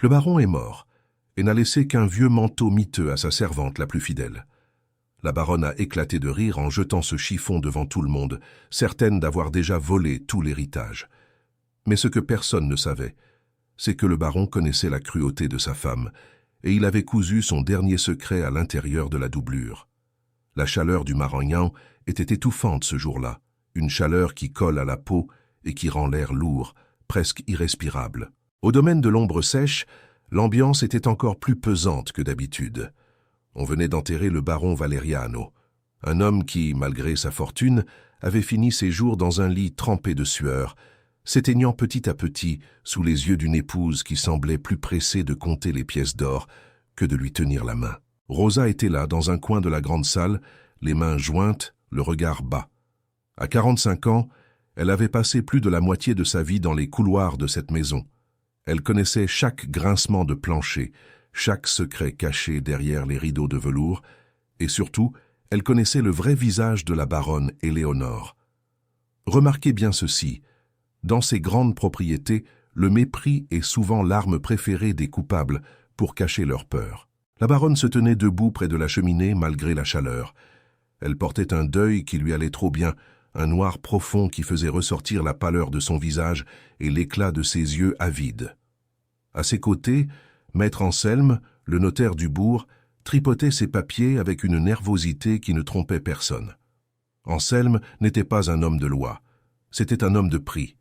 Le baron est mort et n'a laissé qu'un vieux manteau miteux à sa servante la plus fidèle. La baronne a éclaté de rire en jetant ce chiffon devant tout le monde, certaine d'avoir déjà volé tout l'héritage. Mais ce que personne ne savait, c'est que le baron connaissait la cruauté de sa femme, et il avait cousu son dernier secret à l'intérieur de la doublure. La chaleur du Maragnan était étouffante ce jour-là, une chaleur qui colle à la peau et qui rend l'air lourd, presque irrespirable. Au domaine de l'ombre sèche, l'ambiance était encore plus pesante que d'habitude. On venait d'enterrer le baron Valeriano, un homme qui, malgré sa fortune, avait fini ses jours dans un lit trempé de sueur, s'éteignant petit à petit sous les yeux d'une épouse qui semblait plus pressée de compter les pièces d'or que de lui tenir la main. Rosa était là, dans un coin de la grande salle, les mains jointes, le regard bas. À 45 ans, elle avait passé plus de la moitié de sa vie dans les couloirs de cette maison. Elle connaissait chaque grincement de plancher, chaque secret caché derrière les rideaux de velours, et surtout, elle connaissait le vrai visage de la baronne Éléonore. Remarquez bien ceci, dans ces grandes propriétés, le mépris est souvent l'arme préférée des coupables pour cacher leur peur. La baronne se tenait debout près de la cheminée malgré la chaleur. Elle portait un deuil qui lui allait trop bien, un noir profond qui faisait ressortir la pâleur de son visage et l'éclat de ses yeux avides. À ses côtés, Maître Anselme, le notaire du bourg, tripotait ses papiers avec une nervosité qui ne trompait personne. Anselme n'était pas un homme de loi, c'était un homme de prix.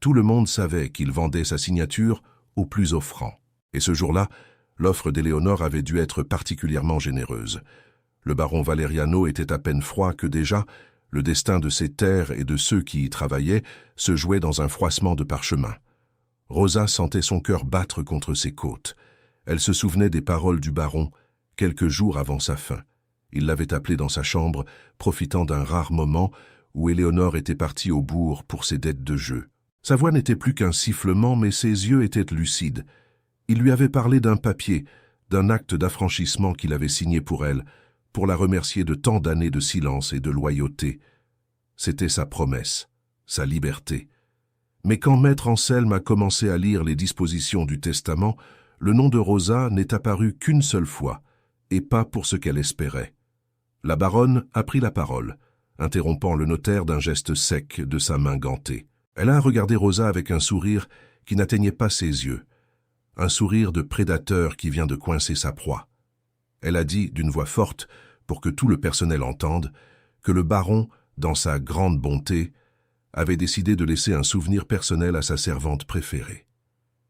Tout le monde savait qu'il vendait sa signature au plus offrant. Et ce jour-là, l'offre d'Éléonore avait dû être particulièrement généreuse. Le baron Valeriano était à peine froid que déjà, le destin de ses terres et de ceux qui y travaillaient se jouait dans un froissement de parchemin. Rosa sentait son cœur battre contre ses côtes. Elle se souvenait des paroles du baron, quelques jours avant sa fin. Il l'avait appelée dans sa chambre, profitant d'un rare moment où Éléonore était partie au bourg pour ses dettes de jeu. Sa voix n'était plus qu'un sifflement, mais ses yeux étaient lucides. Il lui avait parlé d'un papier, d'un acte d'affranchissement qu'il avait signé pour elle, pour la remercier de tant d'années de silence et de loyauté. C'était sa promesse, sa liberté. Mais quand Maître Anselme a commencé à lire les dispositions du testament, le nom de Rosa n'est apparu qu'une seule fois, et pas pour ce qu'elle espérait. La baronne a pris la parole, interrompant le notaire d'un geste sec de sa main gantée. Elle a regardé Rosa avec un sourire qui n'atteignait pas ses yeux, un sourire de prédateur qui vient de coincer sa proie. Elle a dit d'une voix forte, pour que tout le personnel entende, que le baron, dans sa grande bonté, avait décidé de laisser un souvenir personnel à sa servante préférée.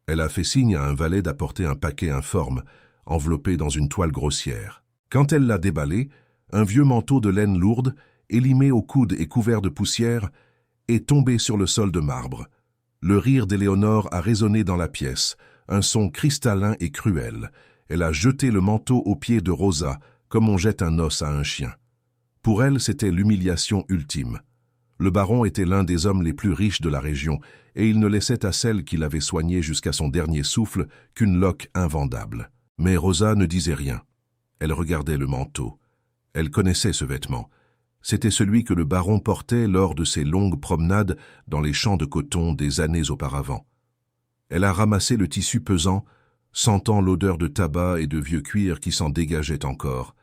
Elle a fait signe à un valet d'apporter un paquet informe, enveloppé dans une toile grossière. Quand elle l'a déballé, un vieux manteau de laine lourde, élimé au coude et couvert de poussière, est tombé sur le sol de marbre. Le rire d'Éléonore a résonné dans la pièce, un son cristallin et cruel. Elle a jeté le manteau aux pieds de Rosa, comme on jette un os à un chien. Pour elle, c'était l'humiliation ultime. Le baron était l'un des hommes les plus riches de la région, et il ne laissait à celle qu'il avait soignée jusqu'à son dernier souffle qu'une loque invendable. Mais Rosa ne disait rien. Elle regardait le manteau. Elle connaissait ce vêtement. C'était celui que le baron portait lors de ses longues promenades dans les champs de coton des années auparavant. Elle a ramassé le tissu pesant, sentant l'odeur de tabac et de vieux cuir qui s'en dégageait encore.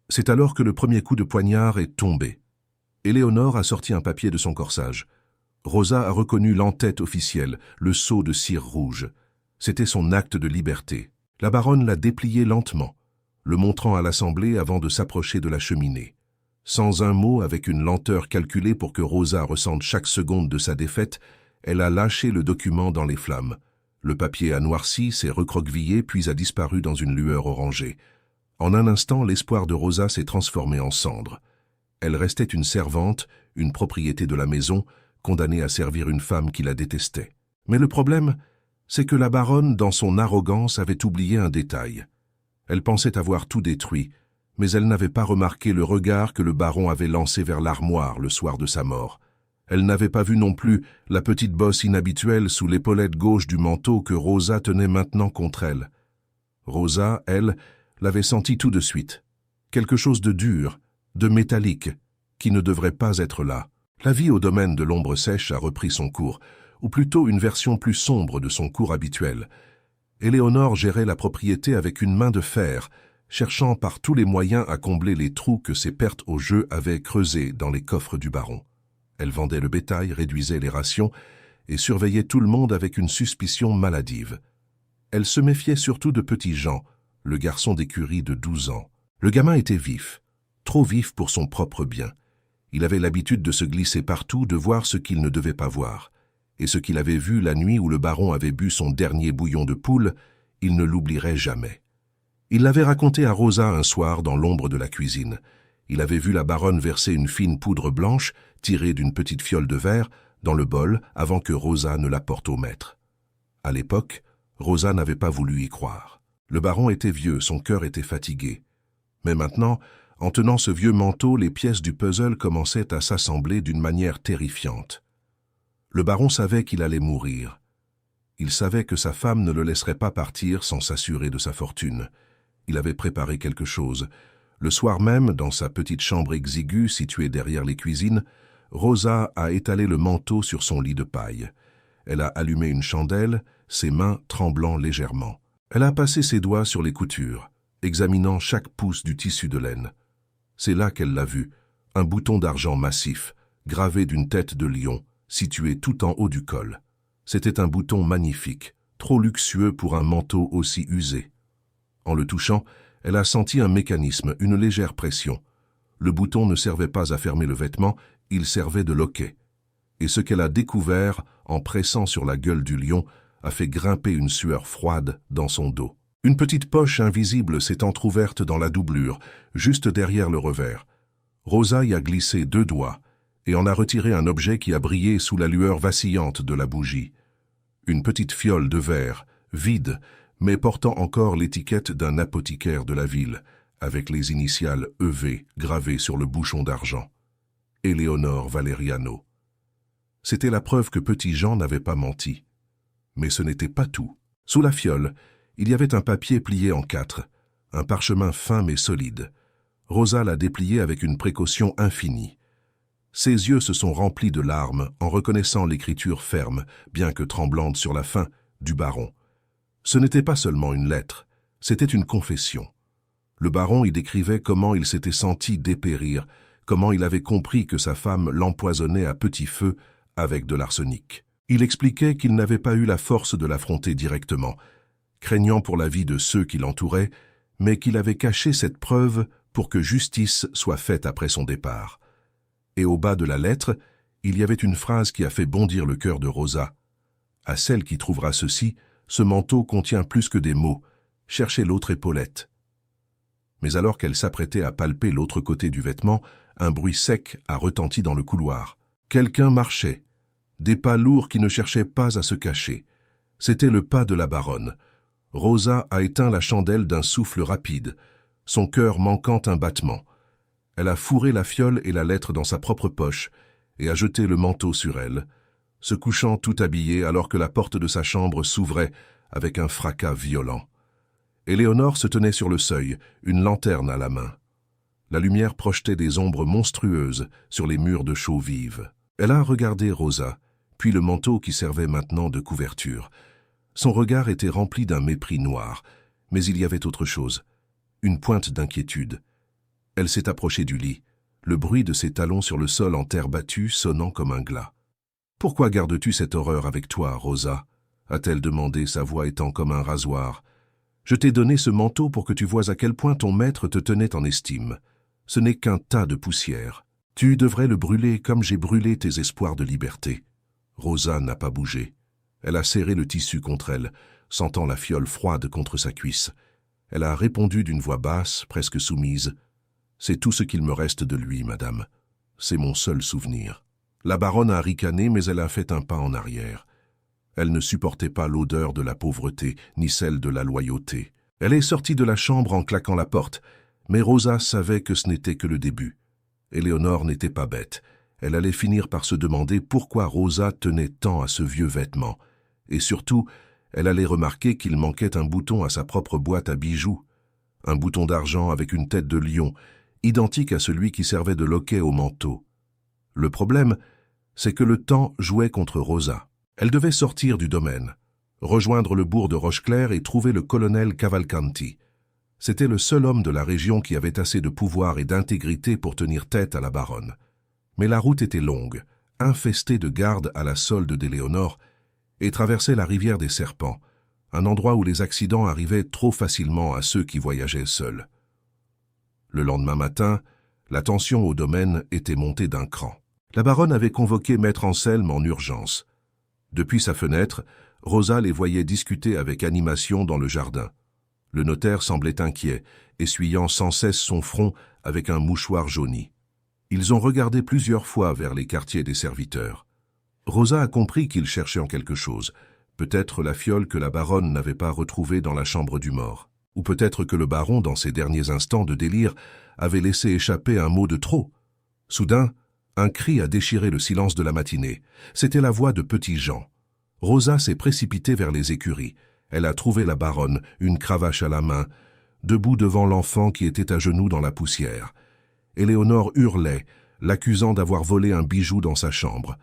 C'est alors que le premier coup de poignard est tombé. Éléonore a sorti un papier de son corsage. Rosa a reconnu l'entête officielle, le sceau de cire rouge. C'était son acte de liberté. La baronne l'a déplié lentement, le montrant à l'assemblée avant de s'approcher de la cheminée. Sans un mot, avec une lenteur calculée pour que Rosa ressente chaque seconde de sa défaite, elle a lâché le document dans les flammes. Le papier a noirci, s'est recroquevillé, puis a disparu dans une lueur orangée. En un instant, l'espoir de Rosa s'est transformé en cendre. Elle restait une servante, une propriété de la maison, condamnée à servir une femme qui la détestait. Mais le problème, c'est que la baronne, dans son arrogance, avait oublié un détail. Elle pensait avoir tout détruit, mais elle n'avait pas remarqué le regard que le baron avait lancé vers l'armoire le soir de sa mort. Elle n'avait pas vu non plus la petite bosse inhabituelle sous l'épaulette gauche du manteau que Rosa tenait maintenant contre elle. Rosa, elle, l'avait senti tout de suite. Quelque chose de dur, de métallique, qui ne devrait pas être là. La vie au domaine de l'ombre sèche a repris son cours, ou plutôt une version plus sombre de son cours habituel. Éléonore gérait la propriété avec une main de fer, cherchant par tous les moyens à combler les trous que ses pertes au jeu avaient creusés dans les coffres du baron. Elle vendait le bétail, réduisait les rations et surveillait tout le monde avec une suspicion maladive. Elle se méfiait surtout de Petit Jean, le garçon d'écurie de 12 ans. Le gamin était vif, trop vif pour son propre bien. Il avait l'habitude de se glisser partout, de voir ce qu'il ne devait pas voir. Et ce qu'il avait vu la nuit où le baron avait bu son dernier bouillon de poule, il ne l'oublierait jamais. Il l'avait raconté à Rosa un soir dans l'ombre de la cuisine. Il avait vu la baronne verser une fine poudre blanche, tirée d'une petite fiole de verre, dans le bol avant que Rosa ne l'apporte au maître. À l'époque, Rosa n'avait pas voulu y croire. Le baron était vieux, son cœur était fatigué. Mais maintenant, en tenant ce vieux manteau, les pièces du puzzle commençaient à s'assembler d'une manière terrifiante. Le baron savait qu'il allait mourir. Il savait que sa femme ne le laisserait pas partir sans s'assurer de sa fortune. Il avait préparé quelque chose. Le soir même, dans sa petite chambre exiguë située derrière les cuisines, Rosa a étalé le manteau sur son lit de paille. Elle a allumé une chandelle, ses mains tremblant légèrement. Elle a passé ses doigts sur les coutures, examinant chaque pouce du tissu de laine. C'est là qu'elle l'a vu, un bouton d'argent massif, gravé d'une tête de lion, situé tout en haut du col. C'était un bouton magnifique, trop luxueux pour un manteau aussi usé. En le touchant, elle a senti un mécanisme, une légère pression. Le bouton ne servait pas à fermer le vêtement, il servait de loquet. Et ce qu'elle a découvert, en pressant sur la gueule du lion, a fait grimper une sueur froide dans son dos. Une petite poche invisible s'est entr'ouverte dans la doublure, juste derrière le revers. Rosa y a glissé 2 doigts et en a retiré un objet qui a brillé sous la lueur vacillante de la bougie. Une petite fiole de verre, vide, mais portant encore l'étiquette d'un apothicaire de la ville, avec les initiales EV gravées sur le bouchon d'argent. Éléonore Valeriano. C'était la preuve que Petit Jean n'avait pas menti. Mais ce n'était pas tout. Sous la fiole, il y avait un papier plié en 4, un parchemin fin mais solide. Rosa l'a déplié avec une précaution infinie. Ses yeux se sont remplis de larmes en reconnaissant l'écriture ferme, bien que tremblante sur la fin, du baron. Ce n'était pas seulement une lettre, c'était une confession. Le baron y décrivait comment il s'était senti dépérir, comment il avait compris que sa femme l'empoisonnait à petit feu avec de l'arsenic. Il expliquait qu'il n'avait pas eu la force de l'affronter directement, craignant pour la vie de ceux qui l'entouraient, mais qu'il avait caché cette preuve pour que justice soit faite après son départ. Et au bas de la lettre, il y avait une phrase qui a fait bondir le cœur de Rosa. À celle qui trouvera ceci, ce manteau contient plus que des mots. Cherchez l'autre épaulette. Mais alors qu'elle s'apprêtait à palper l'autre côté du vêtement, un bruit sec a retenti dans le couloir. Quelqu'un marchait. Des pas lourds qui ne cherchaient pas à se cacher. C'était le pas de la baronne. Rosa a éteint la chandelle d'un souffle rapide, son cœur manquant un battement. Elle a fourré la fiole et la lettre dans sa propre poche et a jeté le manteau sur elle, se couchant tout habillée alors que la porte de sa chambre s'ouvrait avec un fracas violent. Éléonore se tenait sur le seuil, une lanterne à la main. La lumière projetait des ombres monstrueuses sur les murs de chaux vive. Elle a regardé Rosa, puis le manteau qui servait maintenant de couverture. Son regard était rempli d'un mépris noir, mais il y avait autre chose, une pointe d'inquiétude. Elle s'est approchée du lit, le bruit de ses talons sur le sol en terre battue sonnant comme un glas. « Pourquoi gardes-tu cette horreur avec toi, Rosa ?» a-t-elle demandé, sa voix étant comme un rasoir. « Je t'ai donné ce manteau pour que tu vois à quel point ton maître te tenait en estime. Ce n'est qu'un tas de poussière. Tu devrais le brûler comme j'ai brûlé tes espoirs de liberté. » Rosa n'a pas bougé. Elle a serré le tissu contre elle, sentant la fiole froide contre sa cuisse. Elle a répondu d'une voix basse, presque soumise. « C'est tout ce qu'il me reste de lui, madame. C'est mon seul souvenir. » La baronne a ricané, mais elle a fait un pas en arrière. Elle ne supportait pas l'odeur de la pauvreté, ni celle de la loyauté. Elle est sortie de la chambre en claquant la porte, mais Rosa savait que ce n'était que le début. Éléonore n'était pas bête. Elle allait finir par se demander pourquoi Rosa tenait tant à ce vieux vêtement. Et surtout, elle allait remarquer qu'il manquait un bouton à sa propre boîte à bijoux. Un bouton d'argent avec une tête de lion, identique à celui qui servait de loquet au manteau. Le problème, c'est que le temps jouait contre Rosa. Elle devait sortir du domaine. rejoindre le bourg de Rocheclair et trouver le colonel Cavalcanti. C'était le seul homme de la région qui avait assez de pouvoir et d'intégrité pour tenir tête à la baronne. Mais la route était longue, infestée de gardes à la solde d'Éléonore, et traversait la rivière des Serpents, un endroit où les accidents arrivaient trop facilement à ceux qui voyageaient seuls. Le lendemain matin, la tension au domaine était montée d'un cran. La baronne avait convoqué maître Anselme en urgence. Depuis sa fenêtre, Rosa les voyait discuter avec animation dans le jardin. Le notaire semblait inquiet, essuyant sans cesse son front avec un mouchoir jauni. Ils ont regardé plusieurs fois vers les quartiers des serviteurs. Rosa a compris qu'ils cherchaient en quelque chose, peut-être la fiole que la baronne n'avait pas retrouvée dans la chambre du mort, ou peut-être que le baron, dans ses derniers instants de délire, avait laissé échapper un mot de trop. Soudain, un cri a déchiré le silence de la matinée. C'était la voix de Petit Jean. Rosa s'est précipitée vers les écuries. Elle a trouvé la baronne, une cravache à la main, debout devant l'enfant qui était à genoux dans la poussière. Éléonore hurlait, l'accusant d'avoir volé un bijou dans sa chambre.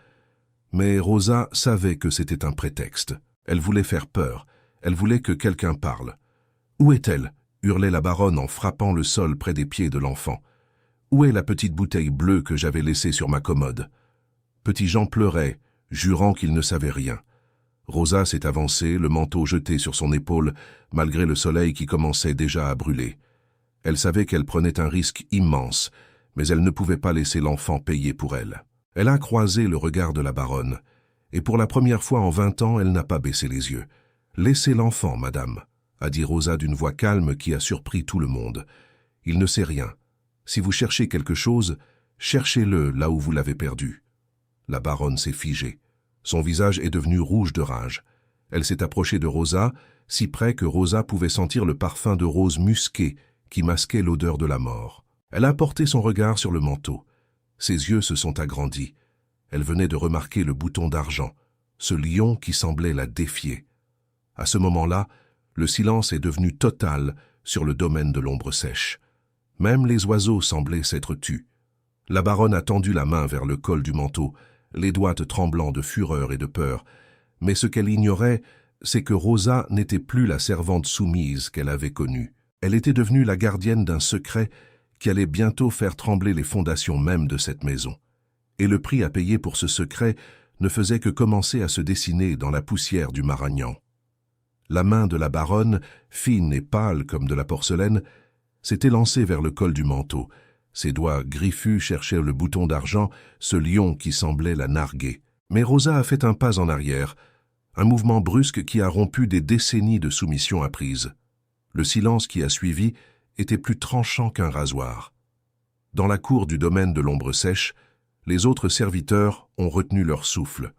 Mais Rosa savait que c'était un prétexte. Elle voulait faire peur. Elle voulait que quelqu'un parle. « Où est-elle » hurlait la baronne en frappant le sol près des pieds de l'enfant. « Où est la petite bouteille bleue que j'avais laissée sur ma commode ?» Petit Jean pleurait, jurant qu'il ne savait rien. Rosa s'est avancée, le manteau jeté sur son épaule, malgré le soleil qui commençait déjà à brûler. Elle savait qu'elle prenait un risque immense, mais elle ne pouvait pas laisser l'enfant payer pour elle. Elle a croisé le regard de la baronne, et pour la première fois en 20 ans, elle n'a pas baissé les yeux. « Laissez l'enfant, madame », a dit Rosa d'une voix calme qui a surpris tout le monde. « Il ne sait rien. Si vous cherchez quelque chose, cherchez-le là où vous l'avez perdu. » La baronne s'est figée. Son visage est devenu rouge de rage. Elle s'est approchée de Rosa, si près que Rosa pouvait sentir le parfum de rose musquée qui masquait l'odeur de la mort. Elle a porté son regard sur le manteau. Ses yeux se sont agrandis. Elle venait de remarquer le bouton d'argent, ce lion qui semblait la défier. À ce moment-là, le silence est devenu total sur le domaine de l'ombre sèche. Même les oiseaux semblaient s'être tus. La baronne a tendu la main vers le col du manteau, les doigts tremblants de fureur et de peur. Mais ce qu'elle ignorait, c'est que Rosa n'était plus la servante soumise qu'elle avait connue. Elle était devenue la gardienne d'un secret qui allait bientôt faire trembler les fondations mêmes de cette maison. Et le prix à payer pour ce secret ne faisait que commencer à se dessiner dans la poussière du Maragnan. La main de la baronne, fine et pâle comme de la porcelaine, s'était lancée vers le col du manteau. Ses doigts griffus cherchaient le bouton d'argent, ce lion qui semblait la narguer. Mais Rosa a fait un pas en arrière, un mouvement brusque qui a rompu des décennies de soumission apprise. Le silence qui a suivi était plus tranchant qu'un rasoir. Dans la cour du domaine de l'ombre sèche, les autres serviteurs ont retenu leur souffle.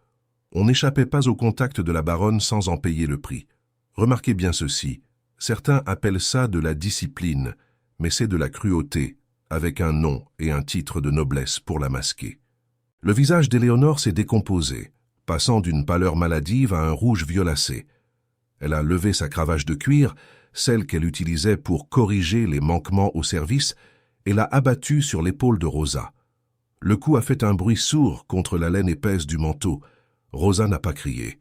On n'échappait pas au contact de la baronne sans en payer le prix. Remarquez bien ceci, certains appellent ça de la discipline, mais c'est de la cruauté, avec un nom et un titre de noblesse pour la masquer. Le visage d'Éléonore s'est décomposé, passant d'une pâleur maladive à un rouge violacé. Elle a levé sa cravache de cuir, celle qu'elle utilisait pour corriger les manquements au service, et l'a abattue sur l'épaule de Rosa. Le coup a fait un bruit sourd contre la laine épaisse du manteau. Rosa n'a pas crié.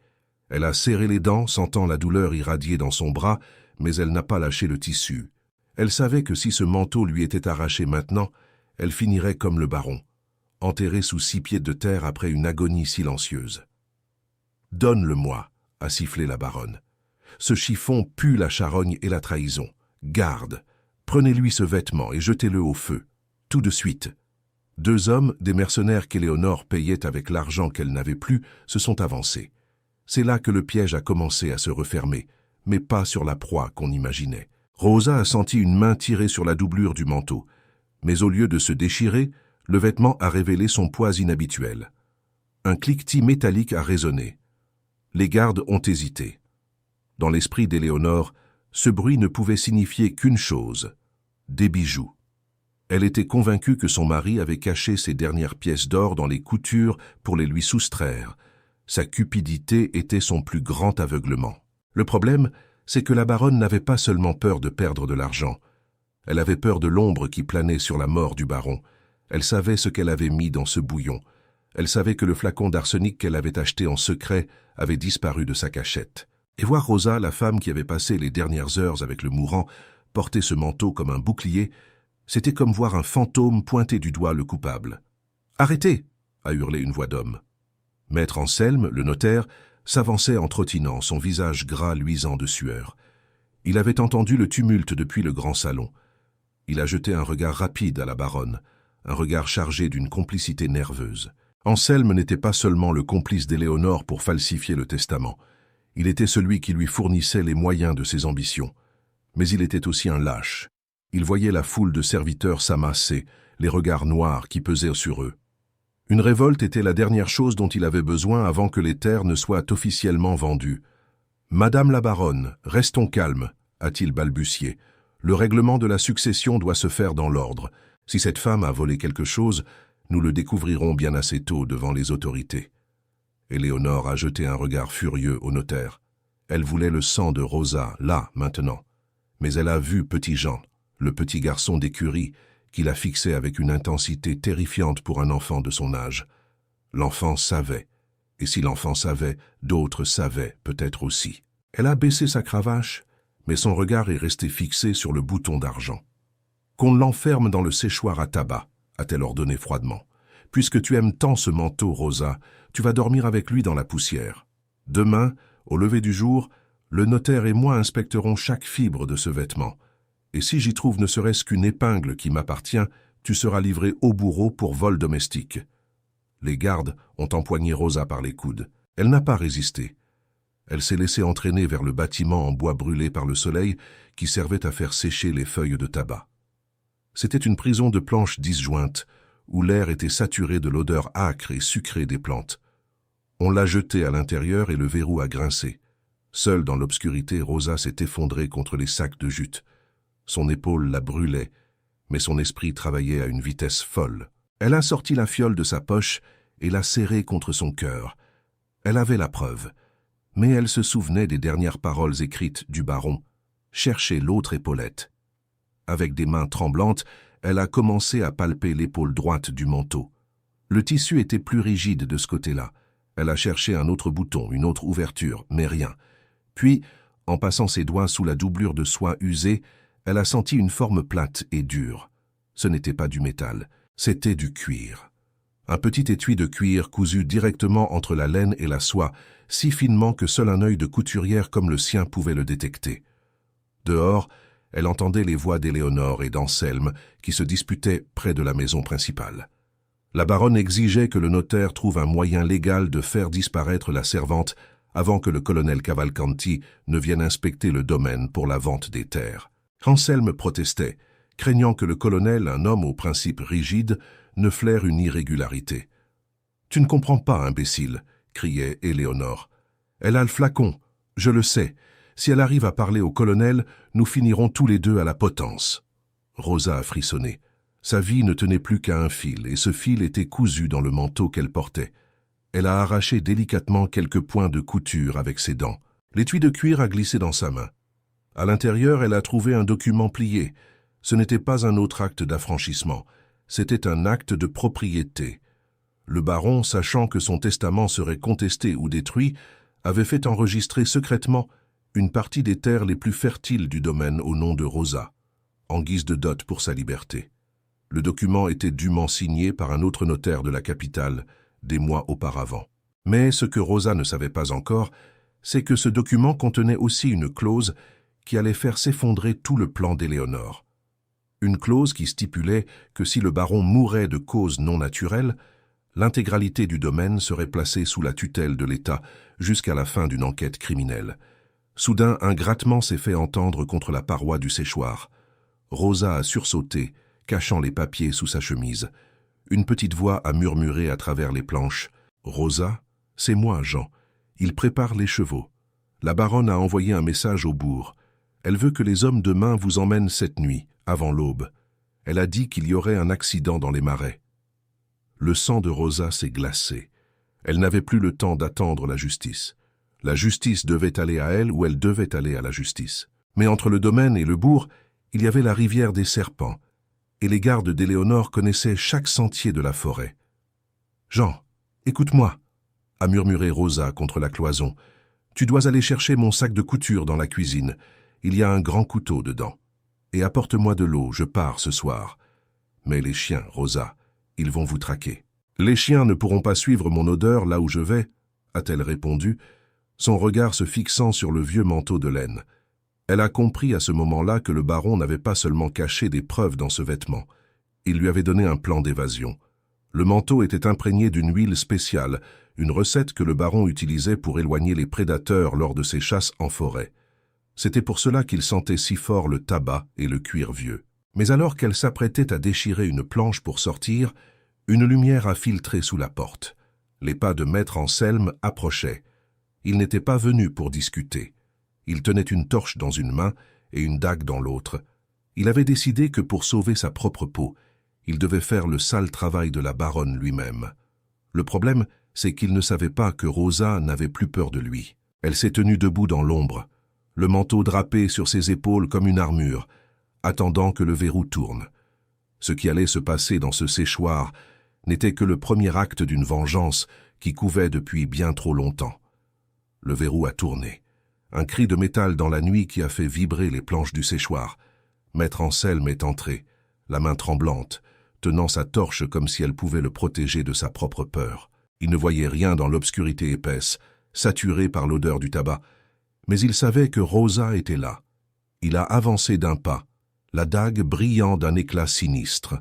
Elle a serré les dents, sentant la douleur irradier dans son bras, mais elle n'a pas lâché le tissu. Elle savait que si ce manteau lui était arraché maintenant, elle finirait comme le baron, enterrée sous 6 pieds de terre après une agonie silencieuse. « Donne-le-moi » a sifflé la baronne. « Ce chiffon pue la charogne et la trahison. Garde, prenez-lui ce vêtement et jetez-le au feu. Tout de suite. » 2 hommes, des mercenaires qu'Éléonore payait avec l'argent qu'elle n'avait plus, se sont avancés. C'est là que le piège a commencé à se refermer, mais pas sur la proie qu'on imaginait. Rosa a senti une main tirer sur la doublure du manteau, mais au lieu de se déchirer, le vêtement a révélé son poids inhabituel. Un cliquetis métallique a résonné. Les gardes ont hésité. Dans l'esprit d'Éléonore, ce bruit ne pouvait signifier qu'une chose, des bijoux. Elle était convaincue que son mari avait caché ses dernières pièces d'or dans les coutures pour les lui soustraire. Sa cupidité était son plus grand aveuglement. Le problème, c'est que la baronne n'avait pas seulement peur de perdre de l'argent. Elle avait peur de l'ombre qui planait sur la mort du baron. Elle savait ce qu'elle avait mis dans ce bouillon. Elle savait que le flacon d'arsenic qu'elle avait acheté en secret avait disparu de sa cachette. Et voir Rosa, la femme qui avait passé les dernières heures avec le mourant, porter ce manteau comme un bouclier, c'était comme voir un fantôme pointer du doigt le coupable. « Arrêtez !» a hurlé une voix d'homme. Maître Anselme, le notaire, s'avançait en trottinant, son visage gras luisant de sueur. Il avait entendu le tumulte depuis le grand salon. Il a jeté un regard rapide à la baronne, un regard chargé d'une complicité nerveuse. Anselme n'était pas seulement le complice d'Éléonore pour falsifier le testament. Il était celui qui lui fournissait les moyens de ses ambitions. Mais il était aussi un lâche. Il voyait la foule de serviteurs s'amasser, les regards noirs qui pesaient sur eux. Une révolte était la dernière chose dont il avait besoin avant que les terres ne soient officiellement vendues. « Madame la baronne, restons calmes », a-t-il balbutié. « Le règlement de la succession doit se faire dans l'ordre. Si cette femme a volé quelque chose, nous le découvrirons bien assez tôt devant les autorités. » Éléonore a jeté un regard furieux au notaire. Elle voulait le sang de Rosa, là, maintenant. Mais elle a vu petit Jean, le petit garçon d'écurie, qui la fixait avec une intensité terrifiante pour un enfant de son âge. L'enfant savait, et si l'enfant savait, d'autres savaient peut-être aussi. Elle a baissé sa cravache, mais son regard est resté fixé sur le bouton d'argent. « Qu'on l'enferme dans le séchoir à tabac », a-t-elle ordonné froidement. « Puisque tu aimes tant ce manteau, Rosa, tu vas dormir avec lui dans la poussière. Demain, au lever du jour, le notaire et moi inspecterons chaque fibre de ce vêtement. Et si j'y trouve ne serait-ce qu'une épingle qui m'appartient, tu seras livré au bourreau pour vol domestique. » Les gardes ont empoigné Rosa par les coudes. Elle n'a pas résisté. Elle s'est laissée entraîner vers le bâtiment en bois brûlé par le soleil qui servait à faire sécher les feuilles de tabac. C'était une prison de planches disjointes, où l'air était saturé de l'odeur âcre et sucrée des plantes. On l'a jetée à l'intérieur et le verrou a grincé. Seule dans l'obscurité, Rosa s'est effondrée contre les sacs de jute. Son épaule la brûlait, mais son esprit travaillait à une vitesse folle. Elle a sorti la fiole de sa poche et l'a serrée contre son cœur. Elle avait la preuve, mais elle se souvenait des dernières paroles écrites du baron. « Cherchez l'autre épaulette ». Avec des mains tremblantes, elle a commencé à palper l'épaule droite du manteau. Le tissu était plus rigide de ce côté-là. Elle a cherché un autre bouton, une autre ouverture, mais rien. Puis, en passant ses doigts sous la doublure de soie usée, elle a senti une forme plate et dure. Ce n'était pas du métal, c'était du cuir. Un petit étui de cuir cousu directement entre la laine et la soie, si finement que seul un œil de couturière comme le sien pouvait le détecter. Dehors, elle entendait les voix d'Éléonore et d'Anselme qui se disputaient près de la maison principale. La baronne exigeait que le notaire trouve un moyen légal de faire disparaître la servante avant que le colonel Cavalcanti ne vienne inspecter le domaine pour la vente des terres. Anselme protestait, craignant que le colonel, un homme aux principes rigides, ne flaire une irrégularité. « Tu ne comprends pas, imbécile !» criait Éléonore. « Elle a le flacon, je le sais. Si elle arrive à parler au colonel, nous finirons tous les deux à la potence. » Rosa a frissonné. Sa vie ne tenait plus qu'à un fil, et ce fil était cousu dans le manteau qu'elle portait. Elle a arraché délicatement quelques points de couture avec ses dents. L'étui de cuir a glissé dans sa main. À l'intérieur, elle a trouvé un document plié. Ce n'était pas un autre acte d'affranchissement, c'était un acte de propriété. Le baron, sachant que son testament serait contesté ou détruit, avait fait enregistrer secrètement une partie des terres les plus fertiles du domaine au nom de Rosa, en guise de dot pour sa liberté. Le document était dûment signé par un autre notaire de la capitale, des mois auparavant. Mais ce que Rosa ne savait pas encore, c'est que ce document contenait aussi une clause qui allait faire s'effondrer tout le plan d'Éléonore. Une clause qui stipulait que si le baron mourait de cause non naturelle, l'intégralité du domaine serait placée sous la tutelle de l'État jusqu'à la fin d'une enquête criminelle. Soudain, un grattement s'est fait entendre contre la paroi du séchoir. Rosa a sursauté, cachant les papiers sous sa chemise. Une petite voix a murmuré à travers les planches. « Rosa, c'est moi, Jean. Il prépare les chevaux. La baronne a envoyé un message au bourg. Elle veut que les hommes de main vous emmènent cette nuit, avant l'aube. Elle a dit qu'il y aurait un accident dans les marais. » Le sang de Rosa s'est glacé. Elle n'avait plus le temps d'attendre la justice. La justice devait aller à elle ou elle devait aller à la justice. Mais entre le domaine et le bourg, il y avait la rivière des serpents, et les gardes d'Éléonore connaissaient chaque sentier de la forêt. « Jean, écoute-moi » a murmuré Rosa contre la cloison. « Tu dois aller chercher mon sac de couture dans la cuisine. Il y a un grand couteau dedans. Et apporte-moi de l'eau, je pars ce soir. Mais les chiens, Rosa, ils vont vous traquer. Les chiens ne pourront pas suivre mon odeur là où je vais, a-t-elle répondu, son regard se fixant sur le vieux manteau de laine. Elle a compris à ce moment-là que le baron n'avait pas seulement caché des preuves dans ce vêtement. Il lui avait donné un plan d'évasion. Le manteau était imprégné d'une huile spéciale, une recette que le baron utilisait pour éloigner les prédateurs lors de ses chasses en forêt. C'était pour cela qu'il sentait si fort le tabac et le cuir vieux. Mais alors qu'elle s'apprêtait à déchirer une planche pour sortir, une lumière a filtré sous la porte. Les pas de maître Anselme approchaient. Il n'était pas venu pour discuter. Il tenait une torche dans une main et une dague dans l'autre. Il avait décidé que pour sauver sa propre peau, il devait faire le sale travail de la baronne lui-même. Le problème, c'est qu'il ne savait pas que Rosa n'avait plus peur de lui. Elle s'est tenue debout dans l'ombre, le manteau drapé sur ses épaules comme une armure, attendant que le verrou tourne. Ce qui allait se passer dans ce séchoir n'était que le premier acte d'une vengeance qui couvait depuis bien trop longtemps. Le verrou a tourné. Un cri de métal dans la nuit qui a fait vibrer les planches du séchoir. Maître Anselme est entré, la main tremblante, tenant sa torche comme si elle pouvait le protéger de sa propre peur. Il ne voyait rien dans l'obscurité épaisse, saturée par l'odeur du tabac, mais il savait que Rosa était là. Il a avancé d'un pas, la dague brillant d'un éclat sinistre.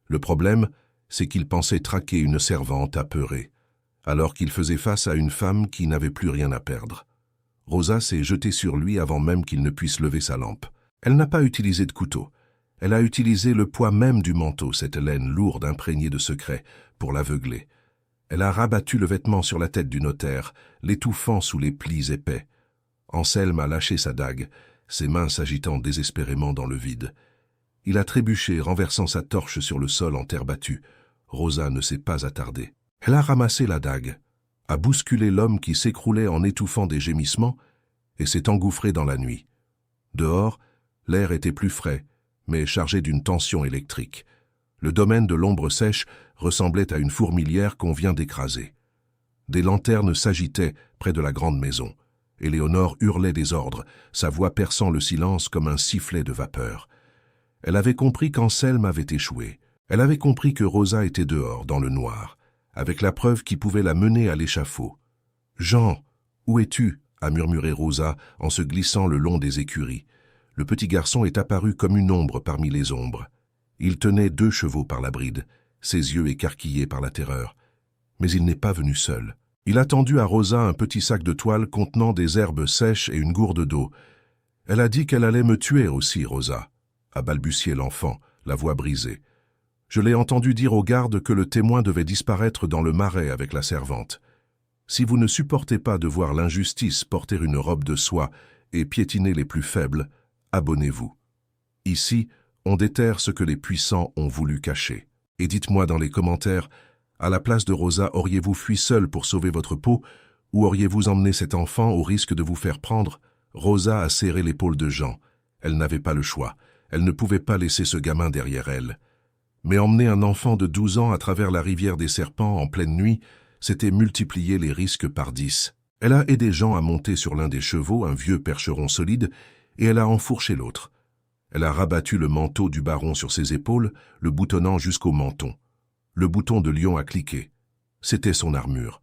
Le problème, c'est qu'il pensait traquer une servante apeurée, alors qu'il faisait face à une femme qui n'avait plus rien à perdre. Rosa s'est jetée sur lui avant même qu'il ne puisse lever sa lampe. Elle n'a pas utilisé de couteau. Elle a utilisé le poids même du manteau, cette laine lourde imprégnée de secrets, pour l'aveugler. Elle a rabattu le vêtement sur la tête du notaire, l'étouffant sous les plis épais. Anselme a lâché sa dague, ses mains s'agitant désespérément dans le vide. Il a trébuché, renversant sa torche sur le sol en terre battue. Rosa ne s'est pas attardée. Elle a ramassé la dague, a bousculé l'homme qui s'écroulait en étouffant des gémissements et s'est engouffrée dans la nuit. Dehors, l'air était plus frais, mais chargé d'une tension électrique. Le domaine de l'ombre sèche ressemblait à une fourmilière qu'on vient d'écraser. Des lanternes s'agitaient près de la grande maison. Éléonore hurlait des ordres, sa voix perçant le silence comme un sifflet de vapeur. Elle avait compris qu'Anselme avait échoué. Elle avait compris que Rosa était dehors, dans le noir, avec la preuve qui pouvait la mener à l'échafaud. « Jean, où es-tu » a murmuré Rosa en se glissant le long des écuries. Le petit garçon est apparu comme une ombre parmi les ombres. Il tenait 2 chevaux par la bride, ses yeux écarquillés par la terreur. Mais il n'est pas venu seul. Il a tendu à Rosa un petit sac de toile contenant des herbes sèches et une gourde d'eau. « Elle a dit qu'elle allait me tuer aussi, Rosa », a balbutié l'enfant, la voix brisée. « Je l'ai entendu dire aux gardes que le témoin devait disparaître dans le marais avec la servante. Si vous ne supportez pas de voir l'injustice porter une robe de soie et piétiner les plus faibles, abonnez-vous. Ici, on déterre ce que les puissants ont voulu cacher. Et dites-moi dans les commentaires, à la place de Rosa, auriez-vous fui seul pour sauver votre peau ou auriez-vous emmené cet enfant au risque de vous faire prendre ?» Rosa a serré l'épaule de Jean. Elle n'avait pas le choix. Elle ne pouvait pas laisser ce gamin derrière elle. Mais emmener un enfant de 12 ans à travers la rivière des serpents en pleine nuit, c'était multiplier les risques par 10. Elle a aidé Jean à monter sur l'un des chevaux, un vieux percheron solide, et elle a enfourché l'autre. Elle a rabattu le manteau du baron sur ses épaules, le boutonnant jusqu'au menton. Le bouton de lion a cliqué. C'était son armure.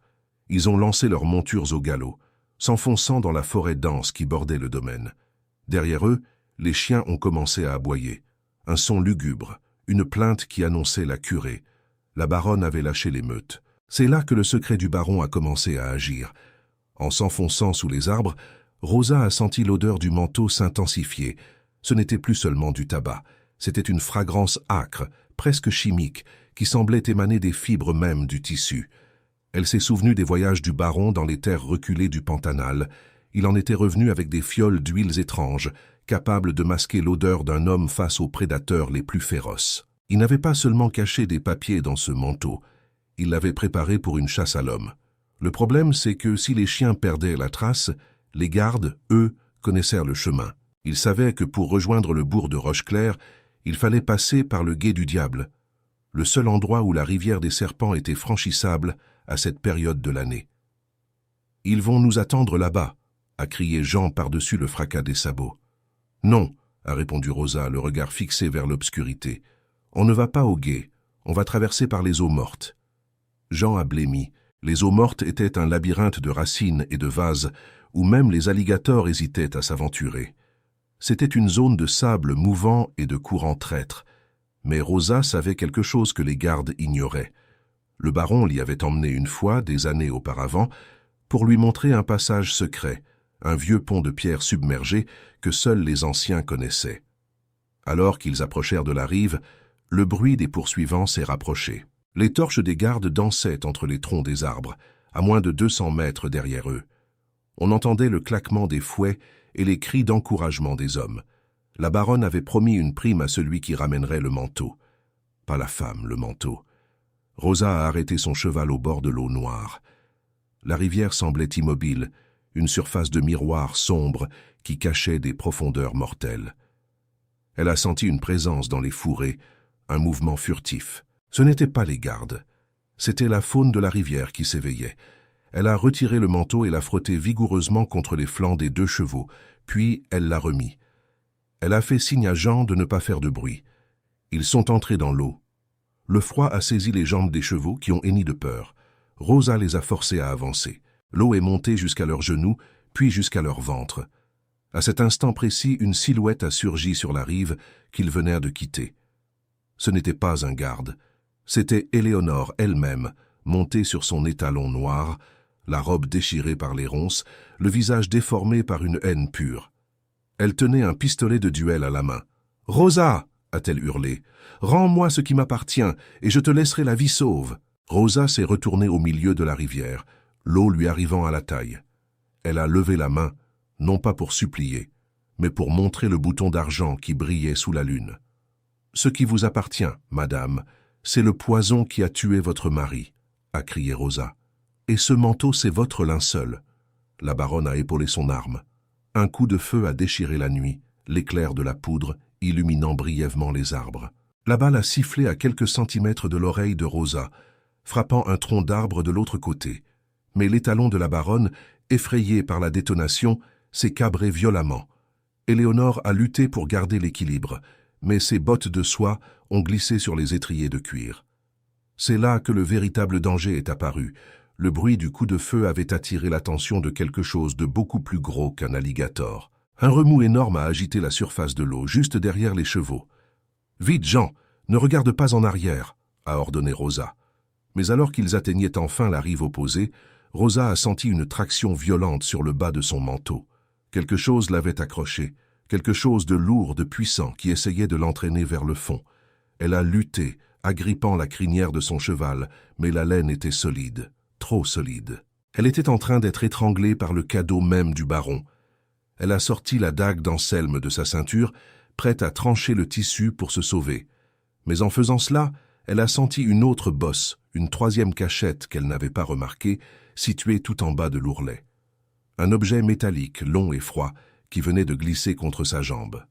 Ils ont lancé leurs montures au galop, s'enfonçant dans la forêt dense qui bordait le domaine. Derrière eux, les chiens ont commencé à aboyer. Un son lugubre, une plainte qui annonçait la curée. La baronne avait lâché l'émeute. C'est là que le secret du baron a commencé à agir. En s'enfonçant sous les arbres, Rosa a senti l'odeur du manteau s'intensifier. Ce n'était plus seulement du tabac, c'était une fragrance âcre, presque chimique, qui semblait émaner des fibres mêmes du tissu. Elle s'est souvenue des voyages du baron dans les terres reculées du Pantanal. Il en était revenu avec des fioles d'huiles étranges, capables de masquer l'odeur d'un homme face aux prédateurs les plus féroces. Il n'avait pas seulement caché des papiers dans ce manteau, il l'avait préparé pour une chasse à l'homme. Le problème, c'est que si les chiens perdaient la trace, les gardes, eux, connaissaient le chemin. Ils savaient que pour rejoindre le bourg de Rocheclair, il fallait passer par le Gué du Diable, le seul endroit où la rivière des serpents était franchissable à cette période de l'année. « Ils vont nous attendre là-bas », a crié Jean par-dessus le fracas des sabots. Non, a répondu Rosa, le regard fixé vers l'obscurité. On ne va pas au gué, on va traverser par les eaux mortes. Jean a blêmi. Les eaux mortes étaient un labyrinthe de racines et de vases où même les alligators hésitaient à s'aventurer. C'était une zone de sable mouvant et de courants traîtres. Mais Rosa savait quelque chose que les gardes ignoraient. Le baron l'y avait emmené une fois, des années auparavant, pour lui montrer un passage secret, un vieux pont de pierre submergé que seuls les anciens connaissaient. Alors qu'ils approchèrent de la rive, le bruit des poursuivants s'est rapproché. Les torches des gardes dansaient entre les troncs des arbres, à moins de 200 mètres derrière eux. On entendait le claquement des fouets et les cris d'encouragement des hommes. La baronne avait promis une prime à celui qui ramènerait le manteau. Pas la femme, le manteau. Rosa a arrêté son cheval au bord de l'eau noire. La rivière semblait immobile, une surface de miroir sombre qui cachait des profondeurs mortelles. Elle a senti une présence dans les fourrés, un mouvement furtif. Ce n'étaient pas les gardes. C'était la faune de la rivière qui s'éveillait. Elle a retiré le manteau et l'a frotté vigoureusement contre les flancs des 2 chevaux, puis elle l'a remis. Elle a fait signe à Jean de ne pas faire de bruit. Ils sont entrés dans l'eau. Le froid a saisi les jambes des chevaux qui ont henni de peur. Rosa les a forcés à avancer. L'eau est montée jusqu'à leurs genoux, puis jusqu'à leur ventre. À cet instant précis, une silhouette a surgi sur la rive qu'ils venaient de quitter. Ce n'était pas un garde. C'était Éléonore elle-même, montée sur son étalon noir, la robe déchirée par les ronces, le visage déformé par une haine pure. Elle tenait un pistolet de duel à la main. « Rosa !» a-t-elle hurlé. « Rends-moi ce qui m'appartient, et je te laisserai la vie sauve. » Rosa s'est retournée au milieu de la rivière, l'eau lui arrivant à la taille. Elle a levé la main, non pas pour supplier, mais pour montrer le bouton d'argent qui brillait sous la lune. « Ce qui vous appartient, madame, c'est le poison qui a tué votre mari, » a crié Rosa. « Et ce manteau, c'est votre linceul. » La baronne a épaulé son arme. Un coup de feu a déchiré la nuit, l'éclair de la poudre illuminant brièvement les arbres. La balle a sifflé à quelques centimètres de l'oreille de Rosa, frappant un tronc d'arbre de l'autre côté. Mais l'étalon de la baronne, effrayé par la détonation, s'est cabré violemment. Éléonore a lutté pour garder l'équilibre, mais ses bottes de soie ont glissé sur les étriers de cuir. C'est là que le véritable danger est apparu. Le bruit du coup de feu avait attiré l'attention de quelque chose de beaucoup plus gros qu'un alligator. Un remous énorme a agité la surface de l'eau, juste derrière les chevaux. « Vite, Jean, ne regarde pas en arrière !» a ordonné Rosa. Mais alors qu'ils atteignaient enfin la rive opposée, Rosa a senti une traction violente sur le bas de son manteau. Quelque chose l'avait accroché, quelque chose de lourd, de puissant, qui essayait de l'entraîner vers le fond. Elle a lutté, agrippant la crinière de son cheval, mais la laine était solide, trop solide. Elle était en train d'être étranglée par le cadeau même du baron. Elle a sorti la dague d'Anselme de sa ceinture, prête à trancher le tissu pour se sauver. Mais en faisant cela, elle a senti une autre bosse, une 3e cachette qu'elle n'avait pas remarquée, située tout en bas de l'ourlet. Un objet métallique, long et froid, qui venait de glisser contre sa jambe.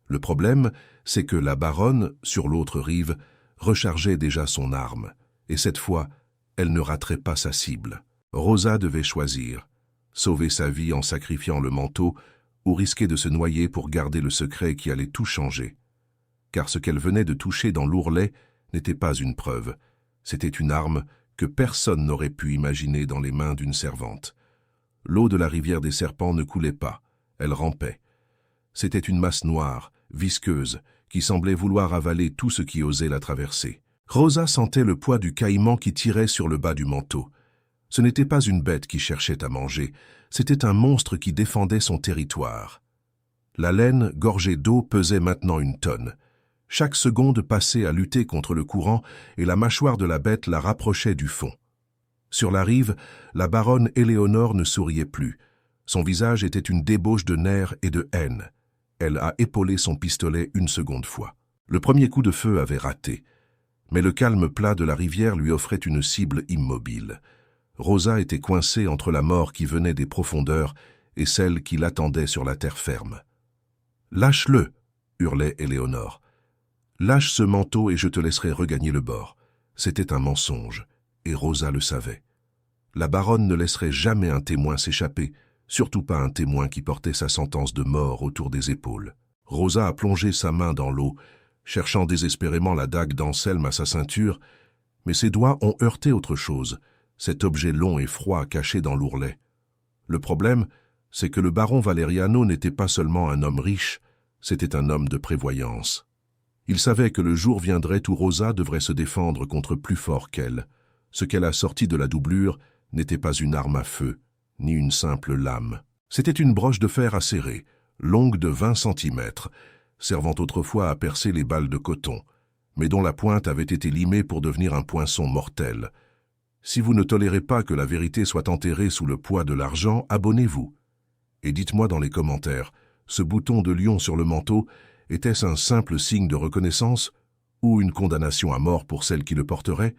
Le problème, c'est que la baronne, sur l'autre rive, rechargeait déjà son arme, et cette fois, elle ne raterait pas sa cible. Rosa devait choisir, sauver sa vie en sacrifiant le manteau, ou risquer de se noyer pour garder le secret qui allait tout changer. Car ce qu'elle venait de toucher dans l'ourlet n'était pas une preuve, c'était une arme que personne n'aurait pu imaginer dans les mains d'une servante. L'eau de la rivière des serpents ne coulait pas, elle rampait. C'était une masse noire, visqueuse, qui semblait vouloir avaler tout ce qui osait la traverser. Rosa sentait le poids du caïman qui tirait sur le bas du manteau. Ce n'était pas une bête qui cherchait à manger, c'était un monstre qui défendait son territoire. La laine, gorgée d'eau, pesait maintenant 1 tonne. Chaque seconde passée à lutter contre le courant et la mâchoire de la bête la rapprochait du fond. Sur la rive, la baronne Éléonore ne souriait plus. Son visage était une débauche de nerfs et de haine. Elle a épaulé son pistolet 1 seconde fois. Le premier coup de feu avait raté. Mais le calme plat de la rivière lui offrait une cible immobile. Rosa était coincée entre la mort qui venait des profondeurs et celle qui l'attendait sur la terre ferme. « Lâche-le !» hurlait Éléonore. « Lâche ce manteau et je te laisserai regagner le bord. » C'était un mensonge, et Rosa le savait. La baronne ne laisserait jamais un témoin s'échapper, surtout pas un témoin qui portait sa sentence de mort autour des épaules. Rosa a plongé sa main dans l'eau, cherchant désespérément la dague d'Anselme à sa ceinture, mais ses doigts ont heurté autre chose, cet objet long et froid caché dans l'ourlet. Le problème, c'est que le baron Valeriano n'était pas seulement un homme riche, c'était un homme de prévoyance. Il savait que le jour viendrait où Rosa devrait se défendre contre plus fort qu'elle. Ce qu'elle a sorti de la doublure n'était pas une arme à feu, ni une simple lame. C'était une broche de fer acérée, longue de 20 centimètres, servant autrefois à percer les balles de coton, mais dont la pointe avait été limée pour devenir un poinçon mortel. Si vous ne tolérez pas que la vérité soit enterrée sous le poids de l'argent, abonnez-vous. Et dites-moi dans les commentaires, ce bouton de lion sur le manteau, était-ce un simple signe de reconnaissance ou une condamnation à mort pour celle qui le porterait?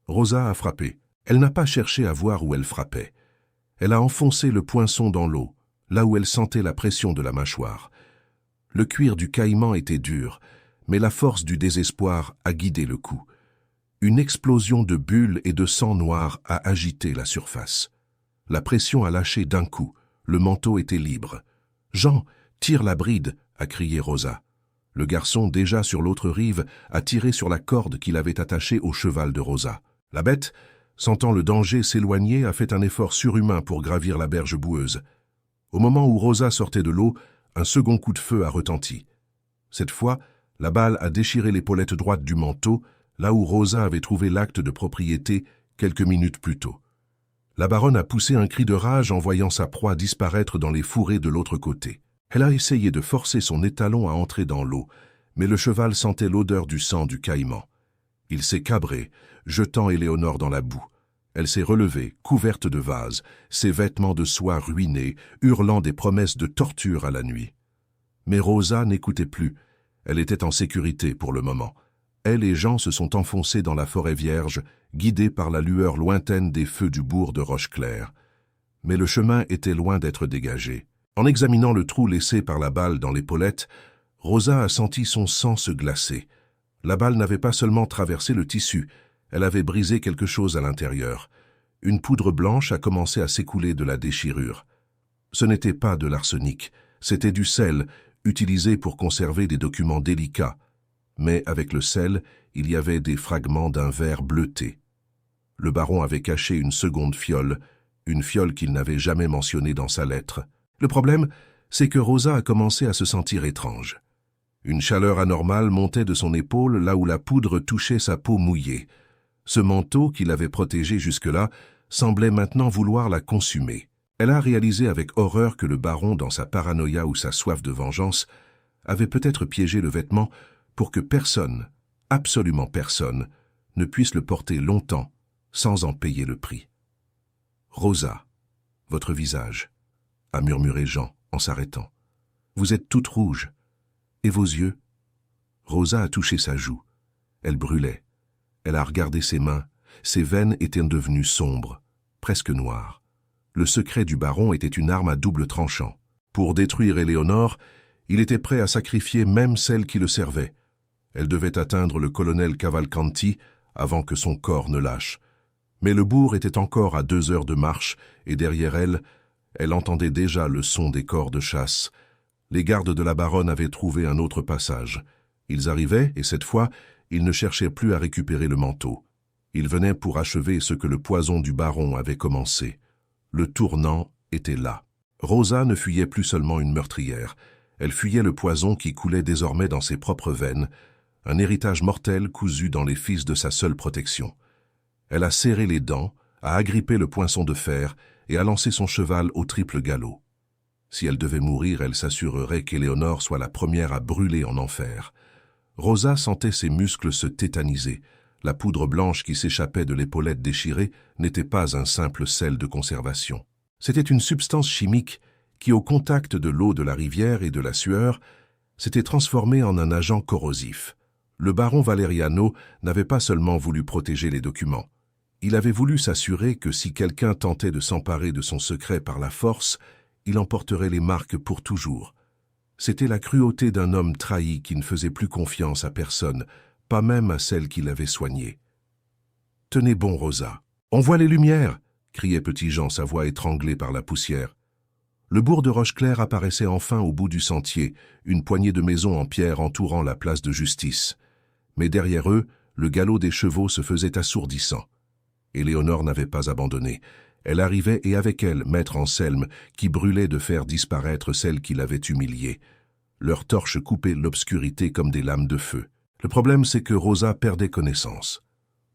Rosa a frappé. Elle n'a pas cherché à voir où elle frappait. Elle a enfoncé le poinçon dans l'eau, là où elle sentait la pression de la mâchoire. Le cuir du caïman était dur, mais la force du désespoir a guidé le coup. Une explosion de bulles et de sang noir a agité la surface. La pression a lâché d'un coup. Le manteau était libre. « Jean, tire la bride !» a crié Rosa. Le garçon, déjà sur l'autre rive, a tiré sur la corde qu'il avait attachée au cheval de Rosa. La bête, sentant le danger s'éloigner, a fait un effort surhumain pour gravir la berge boueuse. Au moment où Rosa sortait de l'eau, un second coup de feu a retenti. Cette fois, la balle a déchiré l'épaulette droite du manteau, là où Rosa avait trouvé l'acte de propriété quelques minutes plus tôt. La baronne a poussé un cri de rage en voyant sa proie disparaître dans les fourrés de l'autre côté. Elle a essayé de forcer son étalon à entrer dans l'eau, mais le cheval sentait l'odeur du sang du caïman. Il s'est cabré, jetant Éléonore dans la boue. Elle s'est relevée, couverte de vase, ses vêtements de soie ruinés, hurlant des promesses de torture à la nuit. Mais Rosa n'écoutait plus. Elle était en sécurité pour le moment. Elle et Jean se sont enfoncés dans la forêt vierge, guidés par la lueur lointaine des feux du bourg de Rocheclair. Mais le chemin était loin d'être dégagé. En examinant le trou laissé par la balle dans l'épaulette, Rosa a senti son sang se glacer. La balle n'avait pas seulement traversé le tissu, elle avait brisé quelque chose à l'intérieur. Une poudre blanche a commencé à s'écouler de la déchirure. Ce n'était pas de l'arsenic, c'était du sel, utilisé pour conserver des documents délicats. Mais avec le sel, il y avait des fragments d'un verre bleuté. Le baron avait caché une seconde fiole, une fiole qu'il n'avait jamais mentionnée dans sa lettre. Le problème, c'est que Rosa a commencé à se sentir étrange. Une chaleur anormale montait de son épaule là où la poudre touchait sa peau mouillée. Ce manteau qui l'avait protégée jusque-là semblait maintenant vouloir la consumer. Elle a réalisé avec horreur que le baron, dans sa paranoïa ou sa soif de vengeance, avait peut-être piégé le vêtement pour que personne, absolument personne, ne puisse le porter longtemps sans en payer le prix. « Rosa, votre visage », a murmuré Jean en s'arrêtant. « Vous êtes toute rouge. Et vos yeux ?» Rosa a touché sa joue. Elle brûlait. Elle a regardé ses mains. Ses veines étaient devenues sombres, presque noires. Le secret du baron était une arme à double tranchant. Pour détruire Éléonore, il était prêt à sacrifier même celle qui le servait. Elle devait atteindre le colonel Cavalcanti avant que son corps ne lâche. Mais le bourg était encore à 2 heures de marche, et derrière elle, elle entendait déjà le son des corps de chasse. Les gardes de la baronne avaient trouvé un autre passage. Ils arrivaient, et cette fois, ils ne cherchaient plus à récupérer le manteau. Ils venaient pour achever ce que le poison du baron avait commencé. Le tournant était là. Rosa ne fuyait plus seulement une meurtrière. Elle fuyait le poison qui coulait désormais dans ses propres veines, un héritage mortel cousu dans les fils de sa seule protection. Elle a serré les dents, a agrippé le poinçon de fer et a lancé son cheval au triple galop. Si elle devait mourir, elle s'assurerait qu'Éléonore soit la première à brûler en enfer. Rosa sentait ses muscles se tétaniser. La poudre blanche qui s'échappait de l'épaulette déchirée n'était pas un simple sel de conservation. C'était une substance chimique qui, au contact de l'eau de la rivière et de la sueur, s'était transformée en un agent corrosif. Le baron Valeriano n'avait pas seulement voulu protéger les documents. Il avait voulu s'assurer que si quelqu'un tentait de s'emparer de son secret par la force, il en porterait les marques pour toujours. C'était la cruauté d'un homme trahi qui ne faisait plus confiance à personne, pas même à celle qui l'avait soigné. « Tenez bon, Rosa. On voit les lumières !» criait petit Jean, sa voix étranglée par la poussière. Le bourg de Rocheclair apparaissait enfin au bout du sentier, une poignée de maisons en pierre entourant la place de justice. Mais derrière eux, le galop des chevaux se faisait assourdissant. Éléonore n'avait pas abandonné. Elle arrivait et avec elle, maître Anselme, qui brûlait de faire disparaître celle qui l'avait humiliée. Leurs torches coupaient l'obscurité comme des lames de feu. Le problème, c'est que Rosa perdait connaissance.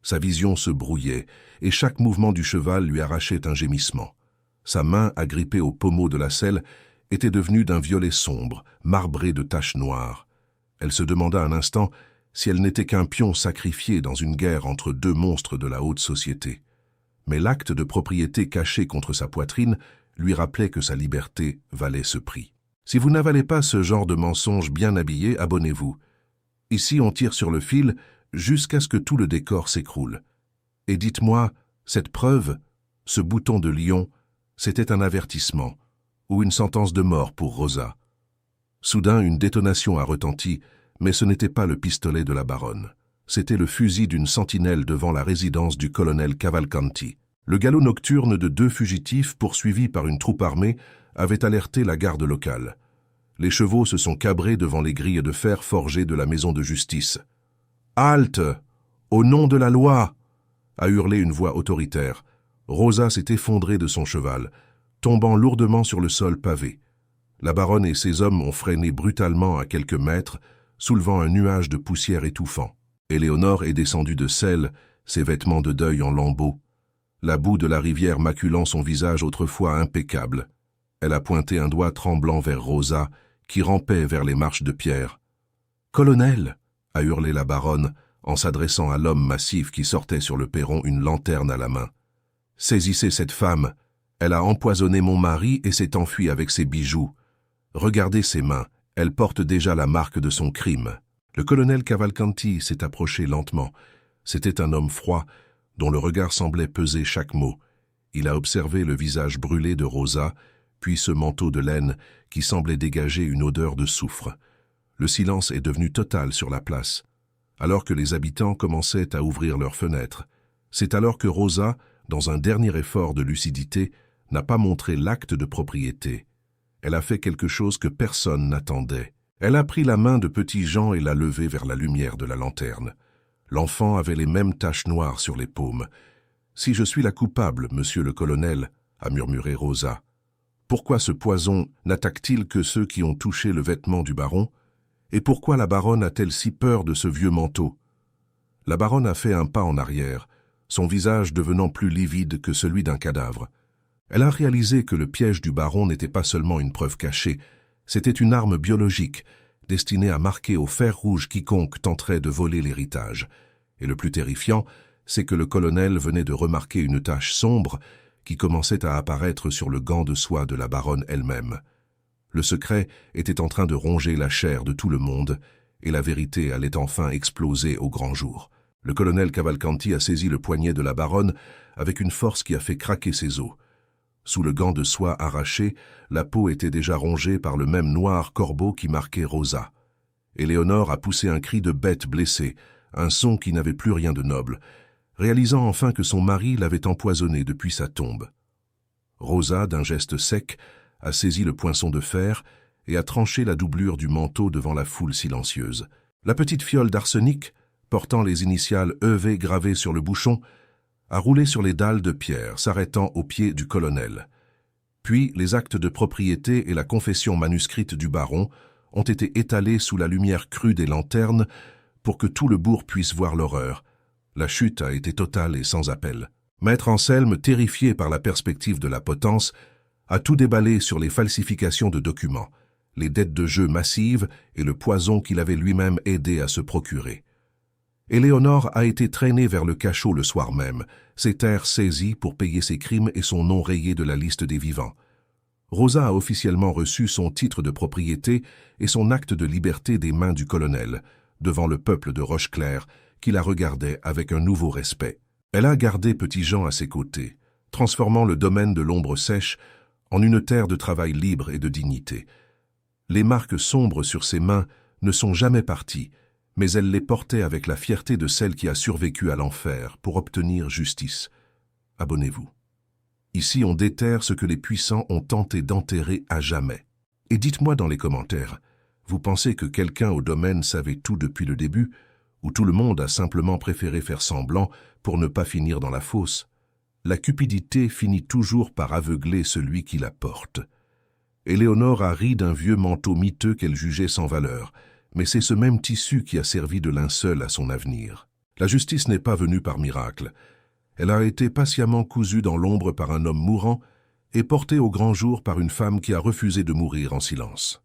Sa vision se brouillait, et chaque mouvement du cheval lui arrachait un gémissement. Sa main, agrippée au pommeau de la selle, était devenue d'un violet sombre, marbré de taches noires. Elle se demanda un instant si elle n'était qu'un pion sacrifié dans une guerre entre deux monstres de la haute société. Mais l'acte de propriété caché contre sa poitrine lui rappelait que sa liberté valait ce prix. Si vous n'avalez pas ce genre de mensonge bien habillé, abonnez-vous. Ici, on tire sur le fil jusqu'à ce que tout le décor s'écroule. Et dites-moi, cette preuve, ce bouton de lion, c'était un avertissement ou une sentence de mort pour Rosa. Soudain, une détonation a retenti, mais ce n'était pas le pistolet de la baronne. C'était le fusil d'une sentinelle devant la résidence du colonel Cavalcanti. Le galop nocturne de deux fugitifs poursuivis par une troupe armée avait alerté la garde locale. Les chevaux se sont cabrés devant les grilles de fer forgées de la maison de justice. « Halte! Au nom de la loi !» a hurlé une voix autoritaire. Rosa s'est effondrée de son cheval, tombant lourdement sur le sol pavé. La baronne et ses hommes ont freiné brutalement à quelques mètres, soulevant un nuage de poussière étouffant. Éléonore est descendue de selle, ses vêtements de deuil en lambeaux, la boue de la rivière maculant son visage autrefois impeccable. Elle a pointé un doigt tremblant vers Rosa, qui rampait vers les marches de pierre. « Colonel !» a hurlé la baronne, en s'adressant à l'homme massif qui sortait sur le perron, une lanterne à la main. « Saisissez cette femme. Elle a empoisonné mon mari et s'est enfuie avec ses bijoux. Regardez ses mains, elle porte déjà la marque de son crime. » Le colonel Cavalcanti s'est approché lentement. C'était un homme froid, dont le regard semblait peser chaque mot. Il a observé le visage brûlé de Rosa, puis ce manteau de laine qui semblait dégager une odeur de soufre. Le silence est devenu total sur la place, alors que les habitants commençaient à ouvrir leurs fenêtres. C'est alors que Rosa, dans un dernier effort de lucidité, n'a pas montré l'acte de propriété. Elle a fait quelque chose que personne n'attendait. Elle a pris la main de petit Jean et l'a levée vers la lumière de la lanterne. L'enfant avait les mêmes taches noires sur les paumes. « Si je suis la coupable, monsieur le colonel, » a murmuré Rosa. « Pourquoi ce poison n'attaque-t-il que ceux qui ont touché le vêtement du baron? Et pourquoi la baronne a-t-elle si peur de ce vieux manteau ?» La baronne a fait un pas en arrière, son visage devenant plus livide que celui d'un cadavre. Elle a réalisé que le piège du baron n'était pas seulement une preuve cachée, c'était une arme biologique, destinée à marquer au fer rouge quiconque tenterait de voler l'héritage. Et le plus terrifiant, c'est que le colonel venait de remarquer une tache sombre qui commençait à apparaître sur le gant de soie de la baronne elle-même. Le secret était en train de ronger la chair de tout le monde, et la vérité allait enfin exploser au grand jour. Le colonel Cavalcanti a saisi le poignet de la baronne avec une force qui a fait craquer ses os. Sous le gant de soie arraché, la peau était déjà rongée par le même noir corbeau qui marquait Rosa. Éléonore a poussé un cri de bête blessée, un son qui n'avait plus rien de noble, réalisant enfin que son mari l'avait empoisonnée depuis sa tombe. Rosa, d'un geste sec, a saisi le poinçon de fer et a tranché la doublure du manteau devant la foule silencieuse. La petite fiole d'arsenic, portant les initiales EV gravées sur le bouchon, a roulé sur les dalles de pierre, s'arrêtant au pied du colonel. Puis les actes de propriété et la confession manuscrite du baron ont été étalés sous la lumière crue des lanternes pour que tout le bourg puisse voir l'horreur. La chute a été totale et sans appel. Maître Anselme, terrifié par la perspective de la potence, a tout déballé sur les falsifications de documents, les dettes de jeu massives et le poison qu'il avait lui-même aidé à se procurer. Éléonore a été traînée vers le cachot le soir même, ses terres saisies pour payer ses crimes et son nom rayé de la liste des vivants. Rosa a officiellement reçu son titre de propriété et son acte de liberté des mains du colonel, devant le peuple de Rocheclair, qui la regardait avec un nouveau respect. Elle a gardé petit Jean à ses côtés, transformant le domaine de l'ombre sèche en une terre de travail libre et de dignité. Les marques sombres sur ses mains ne sont jamais parties, mais elle les portait avec la fierté de celle qui a survécu à l'enfer pour obtenir justice. Abonnez-vous. Ici, on déterre ce que les puissants ont tenté d'enterrer à jamais. Et dites-moi dans les commentaires, vous pensez que quelqu'un au domaine savait tout depuis le début, ou tout le monde a simplement préféré faire semblant pour ne pas finir dans la fosse? La cupidité finit toujours par aveugler celui qui la porte. Éléonore a ri d'un vieux manteau miteux qu'elle jugeait sans valeur, mais c'est ce même tissu qui a servi de linceul à son avenir. La justice n'est pas venue par miracle. Elle a été patiemment cousue dans l'ombre par un homme mourant et portée au grand jour par une femme qui a refusé de mourir en silence.